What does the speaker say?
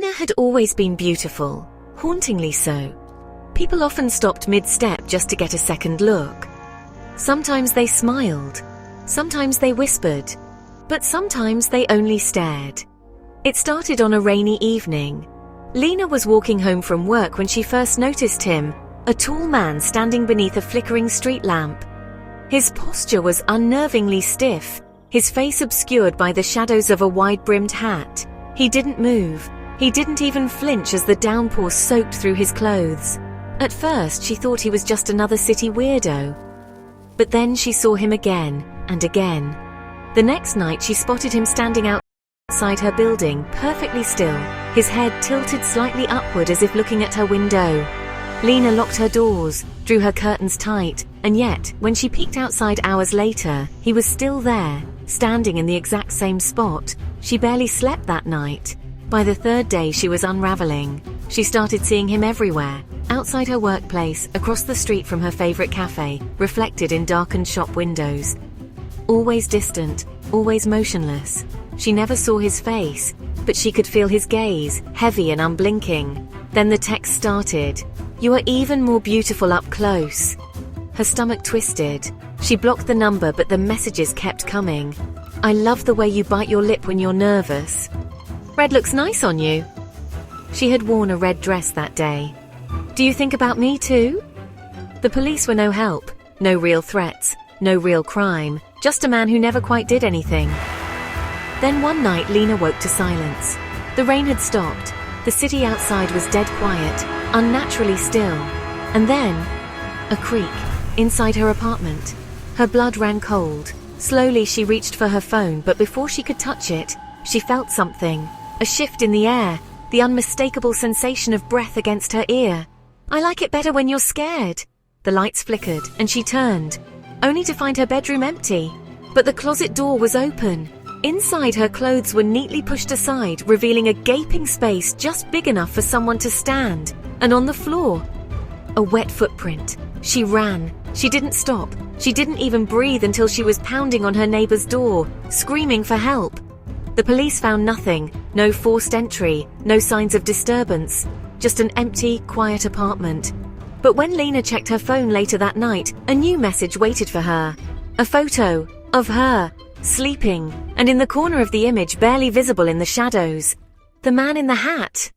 Lena had always been beautiful, hauntingly so. People often stopped mid-step just to get a second look. Sometimes they smiled, sometimes they whispered, but sometimes they only stared. It started on a rainy evening. Lena was walking home from work when she first noticed him, a tall man standing beneath a flickering street lamp. His posture was unnervingly stiff, his face obscured by the shadows of a wide-brimmed hat. He didn't move. He didn't even flinch as the downpour soaked through his clothes. At first, she thought he was just another city weirdo. But then she saw him again and again. The next night, she spotted him standing outside her building, perfectly still, his head tilted slightly upward as if looking at her window. Lena locked her doors, drew her curtains tight, and yet, when she peeked outside hours later, he was still there, standing in the exact same spot. She barely slept that night. By the third day, she was unraveling. She started seeing him everywhere, outside her workplace, across the street from her favorite cafe, reflected in darkened shop windows. Always distant, always motionless. She never saw his face, but she could feel his gaze, heavy and unblinking. Then the text started. "You are even more beautiful up close." Her stomach twisted. She blocked the number, but the messages kept coming. "I love the way you bite your lip when you're nervous." "Red looks nice on you." She had worn a red dress that day. "Do you think about me too?" The police were no help, no real threats, no real crime, just a man who never quite did anything. Then one night, Lena woke to silence. The rain had stopped. The city outside was dead quiet, unnaturally still. And then, a creak inside her apartment. Her blood ran cold. Slowly she reached for her phone, but before she could touch it, she felt something. A shift in the air, the unmistakable sensation of breath against her ear. "I like it better when you're scared." The lights flickered, and she turned, only to find her bedroom empty. But the closet door was open. Inside, her clothes were neatly pushed aside, revealing a gaping space just big enough for someone to stand. And on the floor, a wet footprint. She ran. She didn't stop. She didn't even breathe until she was pounding on her neighbor's door, screaming for help. The police found nothing. No forced entry, no signs of disturbance. Just an empty, quiet apartment. But when Lena checked her phone later that night, a new message waited for her. A photo of her, sleeping, and in the corner of the image, barely visible in the shadows, the man in the hat.